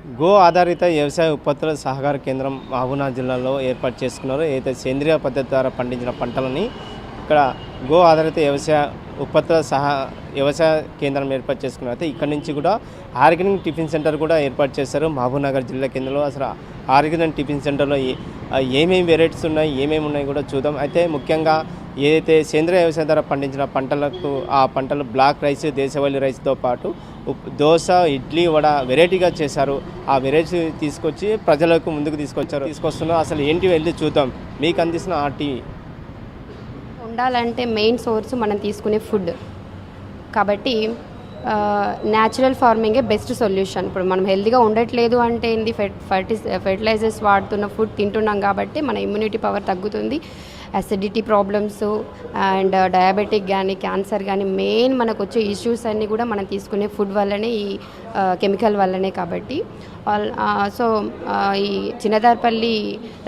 Go ఆధారిత వ్యవసాయ ఉత్పత్తుల సహకార కేంద్రం మహబూబ్నగర్ జిల్లాలో ఏర్పాటు చేసుకున్నారు. ఏదైతే సేంద్రియ పద్ధతి ద్వారా పండించిన పంటలని ఇక్కడ గో ఆధారిత ఉత్పత్తుల వ్యవసాయ కేంద్రం ఏర్పాటు చేసుకున్నారు. అయితే ఇక్కడ నుంచి కూడా ఆర్గానిక్ టిఫిన్ సెంటర్ కూడా ఏర్పాటు చేశారు మహబూబ్నగర్ జిల్లా కేంద్రంలో. అసలు ఆర్గానిక్ టిఫిన్ సెంటర్లో ఏమేమి వెరైటీస్ ఉన్నాయి, ఏమేమి ఉన్నాయి కూడా చూద్దాం. అయితే ముఖ్యంగా ఏదైతే సేంద్రియ వ్యవసాయం ద్వారా పండించిన పంటలకు ఆ పంటలు బ్లాక్ రైస్, దేశవాళీ రైస్తో పాటు దోశ, ఇడ్లీ, వడ వెరైటీగా చేశారు. ఆ వెరైటీ తీసుకొచ్చి ప్రజలకు ముందుకు తీసుకొస్తున్నారు. అసలు ఏంటి వెళ్ళి చూద్దాం. మీకు అందిస్తున్న ఆ టీ ఉండాలంటే మెయిన్ సోర్స్ మనం తీసుకునే ఫుడ్ కాబట్టి న్యాచురల్ ఫార్మింగే బెస్ట్ సొల్యూషన్. ఇప్పుడు మనం హెల్తీగా ఉండట్లేదు అంటే ఏంది, ఫెర్టిలైజర్స్ వాడుతున్న ఫుడ్ తింటున్నాం కాబట్టి మన ఇమ్యూనిటీ పవర్ తగ్గుతుంది. అసిడిటీ ప్రాబ్లమ్స్ అండ్ డయాబెటిక్ కానీ క్యాన్సర్ కానీ మెయిన్ మనకు వచ్చే ఇష్యూస్ అన్నీ కూడా మనం తీసుకునే ఫుడ్ వల్లనే, ఈ కెమికల్ వల్లనే. కాబట్టి సో ఈ చిన్నదార్పల్లి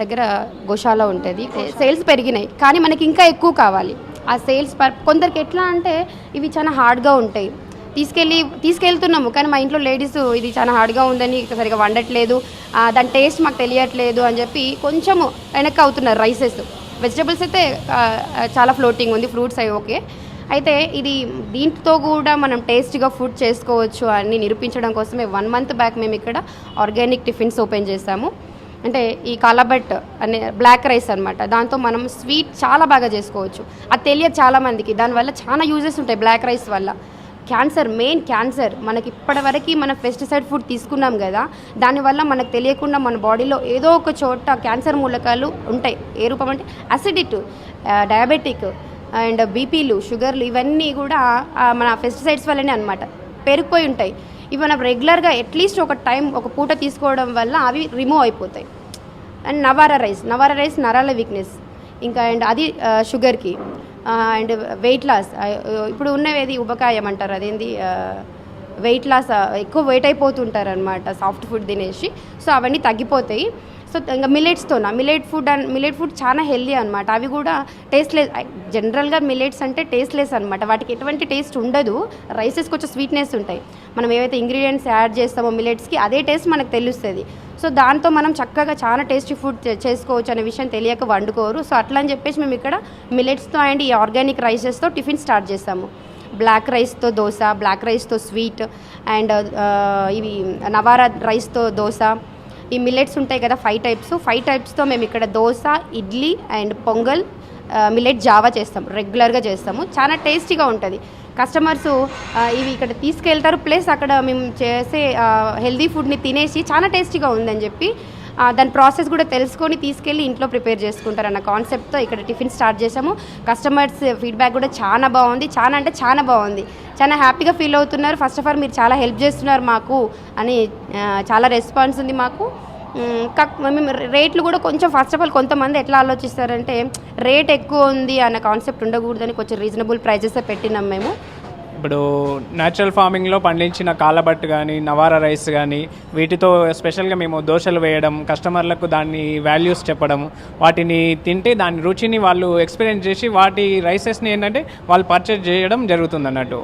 దగ్గర గోశాల ఉంటుంది. సేల్స్ పెరిగినాయి కానీ మనకి ఇంకా ఎక్కువ కావాలి. ఆ సేల్స్ కొందరికి ఎట్లా అంటే ఇవి చాలా హార్డ్గా ఉంటాయి, తీసుకెళ్తున్నాము కానీ మా ఇంట్లో లేడీస్ ఇది చాలా హార్డ్గా ఉందని సరిగా వండట్లేదు, దాని టేస్ట్ మాకు తెలియట్లేదు అని చెప్పి కొంచెము వెనక్కి అవుతున్నారు. రైసెస్, వెజిటబుల్స్ అయితే చాలా ఫ్లోటింగ్ ఉంది, ఫ్రూట్స్ అవి ఓకే. అయితే ఇది దీంతో కూడా మనం టేస్ట్గా ఫుడ్ చేసుకోవచ్చు అని నిరూపించడం కోసమే 1 month బ్యాక్ మేము ఇక్కడ ఆర్గానిక్ టిఫిన్స్ ఓపెన్ చేసాము. అంటే ఈ కాలాబట్ అనే బ్లాక్ రైస్ అనమాట, దాంతో మనం స్వీట్ చాలా బాగా చేసుకోవచ్చు. అది తెలియదు చాలామందికి. దానివల్ల చాలా యూజెస్ ఉంటాయి. బ్లాక్ రైస్ వల్ల మెయిన్ క్యాన్సర్ మనకి ఇప్పటివరకు మన పెస్టిసైడ్ ఫుడ్ తీసుకున్నాం కదా, దానివల్ల మనకు తెలియకుండా మన బాడీలో ఏదో ఒక చోట క్యాన్సర్ మూలకాలు ఉంటాయి. ఏ రూపం అంటే అసిడిటీ, డయాబెటిక్ అండ్ బీపీలు, షుగర్లు, ఇవన్నీ కూడా మన పెస్టిసైడ్స్ వల్లనే అనమాట పెరిగిపోయి ఉంటాయి. ఇవి మనం రెగ్యులర్గా అట్లీస్ట్ ఒక పూట తీసుకోవడం వల్ల అవి రిమూవ్ అయిపోతాయి. అండ్ నవారా రైస్ నరాల వీక్నెస్ ఇంకా అండ్ అది షుగర్కి అండ్ వెయిట్ లాస్. ఇప్పుడు ఉన్నవేది ఉబకాయం అంటారు, అదేంది వెయిట్ లాస్, ఎక్కువ వెయిట్ అయిపోతుంటారు అనమాట సాఫ్ట్ ఫుడ్ తినేసి. సో అవన్నీ తగ్గిపోతాయి. సో ఇంకా మిల్లెట్ ఫుడ్ చాలా హెల్దీ అనమాట. అవి కూడా టేస్ట్లెస్. జనరల్గా మిల్లెట్స్ అంటే టేస్ట్లెస్ అనమాట, వాటికి ఎటువంటి టేస్ట్ ఉండదు. రైసెస్ కొంచెం స్వీట్నెస్ ఉంటాయి. మనం ఏవైతే ఇంగ్రీడియంట్స్ యాడ్ చేస్తామో మిల్లెట్స్కి అదే టేస్ట్ మనకు తెలుస్తుంది. సో దాంతో మనం చక్కగా చాలా టేస్టీ ఫుడ్ చేసుకోవచ్చు అనే విషయం తెలియక వండుకోరు. సో అట్లా అని చెప్పేసి మేము ఇక్కడ మిల్లెట్స్తో అండ్ ఈ ఆర్గానిక్ రైసెస్తో టిఫిన్ స్టార్ట్ చేస్తాము. బ్లాక్ రైస్తో దోశ, బ్లాక్ రైస్తో స్వీట్ అండ్ ఇవి నవారా రైస్తో దోశ. ఈ మిల్లెట్స్ ఉంటాయి కదా 5 టైప్స్తో మేము ఇక్కడ dosa, idli and pongal, millet Java రెగ్యులర్గా చేస్తాము. చాలా టేస్టీగా ఉంటుంది. కస్టమర్స్ ఇవి ఇక్కడ తీసుకెళ్తారు, ప్లస్ అక్కడ మేము చేసే హెల్దీ ఫుడ్ని తినేసి చాలా టేస్టీగా ఉందని చెప్పి దాని ప్రాసెస్ కూడా తెలుసుకొని తీసుకెళ్ళి ఇంట్లో ప్రిపేర్ చేసుకుంటారు అన్న కాన్సెప్ట్తో ఇక్కడ టిఫిన్ స్టార్ట్ చేసాము. కస్టమర్స్ ఫీడ్బ్యాక్ కూడా చాలా బాగుంది. చాలా బాగుంది. చాలా హ్యాపీగా ఫీల్ అవుతున్నారు. ఫస్ట్ ఆఫ్ ఆల్ మీరు చాలా హెల్ప్ చేస్తున్నారు మాకు అని చాలా రెస్పాన్స్ ఉంది మాకు. మేము రేట్లు కూడా కొంచెం ఫస్ట్ ఆఫ్ ఆల్ కొంతమంది ఎట్లా ఆలోచిస్తారంటే రేట్ ఎక్కువ ఉంది అన్న కాన్సెప్ట్ ఉండకూడదని కొంచెం రీజనబుల్ ప్రైజెస్ పెట్టినాం మేము. ఇప్పుడు న్యాచురల్ ఫార్మింగ్లో పండించిన కాలబట్ కానీ నవారా రైస్ కానీ వీటితో స్పెషల్గా మేము దోశలు వేయడం, కస్టమర్లకు దాన్ని వాల్యూస్ చెప్పడం, వాటిని తింటే దాని రుచిని వాళ్ళు ఎక్స్పీరియన్స్ చేసి వాటి రైసెస్ని ఏంటంటే వాళ్ళు పర్చేజ్ చేయడం జరుగుతుంది అన్నట్టు.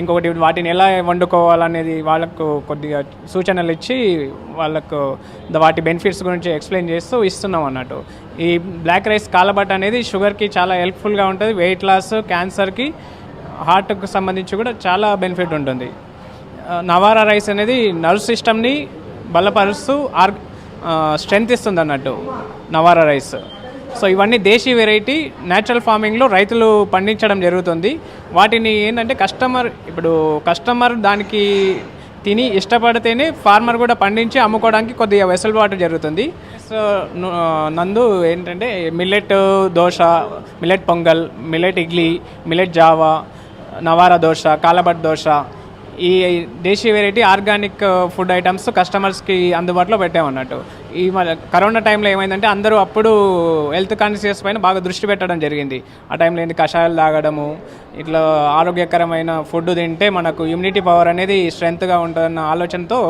ఇంకొకటి వాటిని ఎలా వండుకోవాలనేది వాళ్ళకు కొద్దిగా సూచనలు ఇచ్చి వాళ్ళకు వాటి బెనిఫిట్స్ గురించి ఎక్స్ప్లెయిన్ చేస్తూ ఇస్తున్నాం అన్నట్టు. ఈ బ్లాక్ రైస్ కాలబట్ అనేది షుగర్కి చాలా హెల్ప్ఫుల్గా ఉంటుంది. వెయిట్ లాస్, క్యాన్సర్కి, హార్ట్కి సంబంధించి కూడా చాలా బెనిఫిట్ ఉంటుంది. నవారా రైస్ అనేది నర్వ్ సిస్టమ్ని బలపరుస్తూ స్ట్రెంగ్త్ ఇస్తుంది అన్నట్టు నవారా రైస్. సో ఇవన్నీ దేశీ వెరైటీ న్యాచురల్ ఫార్మింగ్లో రైతులు పండించడం జరుగుతుంది. వాటిని ఏంటంటే కస్టమర్ దానికి తిని ఇష్టపడితేనే ఫార్మర్ కూడా పండించి అమ్ముకోవడానికి కొద్దిగా వెసులుబాటు జరుగుతుంది. సో నందు ఏంటంటే millet dosa, millet pongal, millet idli, millet జావా, నవారా దోశ, కాలబట్ దోశ, ఈ దేశీ వెరైటీ ఆర్గానిక్ ఫుడ్ ఐటమ్స్ కస్టమర్స్కి అందుబాటులో పెట్టామన్నట్టు. ఈ కరోనా టైంలో ఏమైందంటే అందరూ అప్పుడు హెల్త్ కాన్షియస్ పైన బాగా దృష్టి పెట్టడం జరిగింది. ఆ టైంలో ఏంది కషాయాలు తాగడము, ఇట్లా ఆరోగ్యకరమైన ఫుడ్ తింటే మనకు ఇమ్యూనిటీ పవర్ అనేది స్ట్రెంగ్త్గా ఉంటుందన్న ఆలోచనతో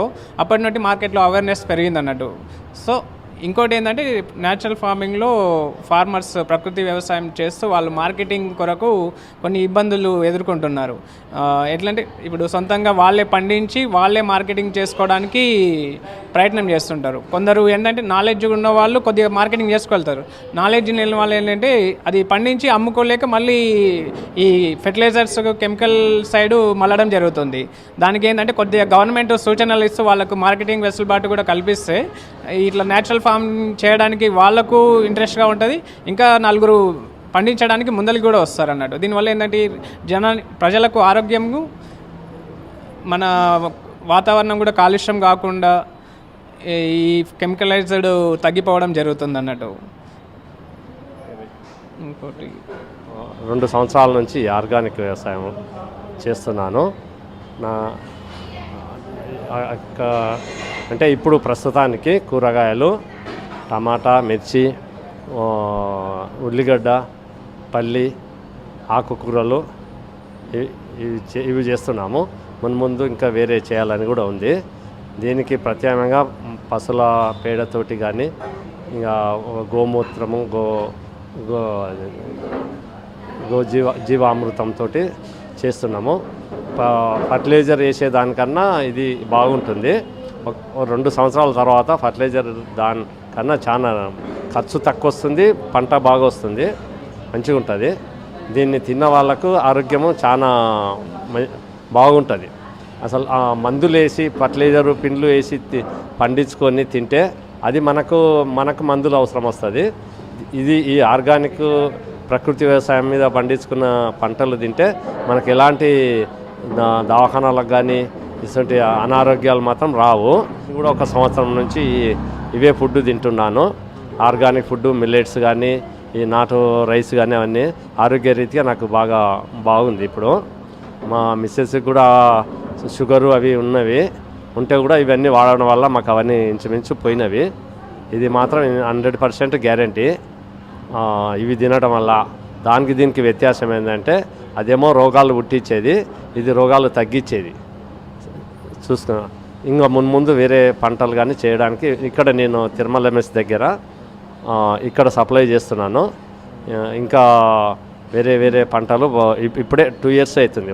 అప్పటి నుండి మార్కెట్లో అవేర్నెస్ పెరిగింది అన్నట్టు. సో ఇంకోటి ఏంటంటే న్యాచురల్ ఫార్మింగ్లో ఫార్మర్స్ ప్రకృతి వ్యవసాయం చేస్తూ వాళ్ళు మార్కెటింగ్ కొరకు కొన్ని ఇబ్బందులు ఎదుర్కొంటున్నారు. ఎట్లంటే ఇప్పుడు సొంతంగా వాళ్ళే పండించి వాళ్ళే మార్కెటింగ్ చేసుకోవడానికి ప్రయత్నం చేస్తుంటారు. కొందరు ఏంటంటే నాలెడ్జ్ ఉన్న వాళ్ళు కొద్దిగా మార్కెటింగ్ చేసుకెళ్తారు. నాలెడ్జ్ లేని వాళ్ళు ఏంటంటే అది పండించి అమ్ముకోలేక మళ్ళీ ఈ ఫెర్టిలైజర్స్ కెమికల్ సైడు మళ్ళడం జరుగుతుంది. దానికి ఏంటంటే కొద్దిగా గవర్నమెంట్ సూచనలు ఇస్తూ వాళ్ళకు మార్కెటింగ్ వెసులుబాటు కూడా కల్పిస్తే ఇట్లా న్యాచురల్ ఫార్మ్ చేయడానికి వాళ్ళకు ఇంట్రెస్ట్గా ఉంటుంది, ఇంకా నలుగురు పండించడానికి ముందరికి కూడా వస్తారు అన్నట్టు. దీనివల్ల ఏంటంటే ప్రజలకు ఆరోగ్యము, మన వాతావరణం కూడా కాలుష్యం కాకుండా ఈ కెమికలైజ్డ్ తగ్గిపోవడం జరుగుతుంది అన్నట్టు. ఇంకోటి 2 సంవత్సరాల నుంచి ఆర్గానిక్ వ్యవసాయం చేస్తున్నాను. నా అంటే ఇప్పుడు ప్రస్తుతానికి కూరగాయలు, టమాటా, మిర్చి, ఉల్లిగడ్డ, పల్లి, ఆకుకూరలు ఇవి చేస్తున్నాము. ముందు ఇంకా వేరే చేయాలని కూడా ఉంది. దీనికి ప్రత్యేకంగా పశువుల పేడతోటి కానీ ఇంకా గోమూత్రము, జీవామృతంతో చేస్తున్నాము. ఫర్టిలైజర్ వేసేదానికన్నా ఇది బాగుంటుంది. 2 సంవత్సరాల తర్వాత ఫర్టిలైజర్ దానికన్నా చాలా ఖర్చు తక్కువ వస్తుంది, పంట బాగా వస్తుంది, మంచిగా ఉంటుంది. దీన్ని తిన్న వాళ్ళకు ఆరోగ్యము చాలా బాగుంటుంది. అసలు మందులు వేసి ఫర్టిలైజర్ పిండ్లు వేసి పండించుకొని తింటే అది మనకు మందులు అవసరం వస్తుంది. ఈ ఆర్గానిక్ ప్రకృతి వ్యవసాయం మీద పండించుకున్న పంటలు తింటే మనకు ఎలాంటి దవాఖానాలకు కానీ ఇటువంటి అనారోగ్యాలు మాత్రం రావు. కూడా 1 సంవత్సరం నుంచి ఇవే ఫుడ్ తింటున్నాను. ఆర్గానిక్ ఫుడ్, మిల్లెట్స్ కానీ ఈ నాటు రైస్ కానీ అవన్నీ ఆరోగ్య రీతిగా నాకు బాగుంది. ఇప్పుడు మా మిస్సెస్కి కూడా షుగరు అవి ఉంటే కూడా ఇవన్నీ వాడడం వల్ల మాకు అవన్నీ ఇంచుమించు పోయినవి. ఇది మాత్రం 100% గ్యారంటీ. ఇవి తినడం వల్ల దీనికి వ్యత్యాసం ఏంటంటే అదేమో రోగాలు పుట్టించేది, ఇది రోగాలు తగ్గించేది. చూసుకున్నా ఇంకా ముందు వేరే పంటలు కానీ చేయడానికి ఇక్కడ నేను తిరుమల ఎంఎస్ దగ్గర ఇక్కడ సప్లై చేస్తున్నాను. ఇంకా వేరే పంటలు ఇప్పుడే 2 years అవుతుంది.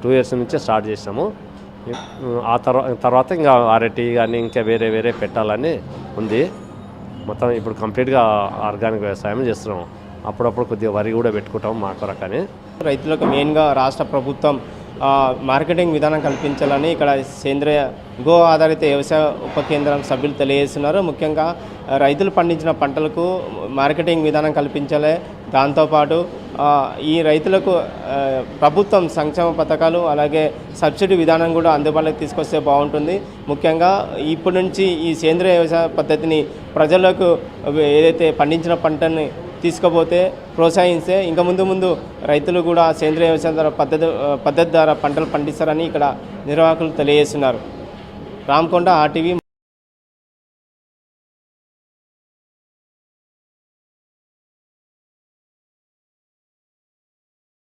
2 years నుంచే స్టార్ట్ చేసాము. ఆ తర్వాత ఇంకా అరటి కానీ ఇంకా వేరే పెట్టాలని ఉంది. మొత్తం ఇప్పుడు కంప్లీట్గా ఆర్గానిక్ వ్యవసాయం చేస్తున్నాము. అప్పుడప్పుడు కొద్దిగా వరి కూడా పెట్టుకుంటాము మా కొరకని. రైతులకు మెయిన్గా రాష్ట్ర ప్రభుత్వం మార్కెటింగ్ విధానం కల్పించాలని ఇక్కడ సేంద్రియ గో ఆధారిత వ్యవసాయ ఉప కేంద్రం సభ్యులు తెలియజేస్తున్నారు. ముఖ్యంగా రైతులు పండించిన పంటలకు మార్కెటింగ్ విధానం కల్పించాలి. దాంతోపాటు ఈ రైతులకు ప్రభుత్వం సంక్షేమ పథకాలు అలాగే సబ్సిడీ విధానం కూడా అందుబాటులోకి తీసుకొస్తే బాగుంటుంది. ముఖ్యంగా ఇప్పటి నుంచి ఈ సేంద్రియ వ్యవసాయ పద్ధతిని ప్రజలకు ఏదైతే పండించిన పంటని తీసుకుపోతే ప్రోత్సహిస్తే ఇంకా ముందు రైతులు కూడా సేంద్రియ వ్యవసాయ పద్ధతి ద్వారా పంటలు పండిస్తారని ఇక్కడ నిర్వాహకులు తెలియజేస్తున్నారు. రామకొండ RTV.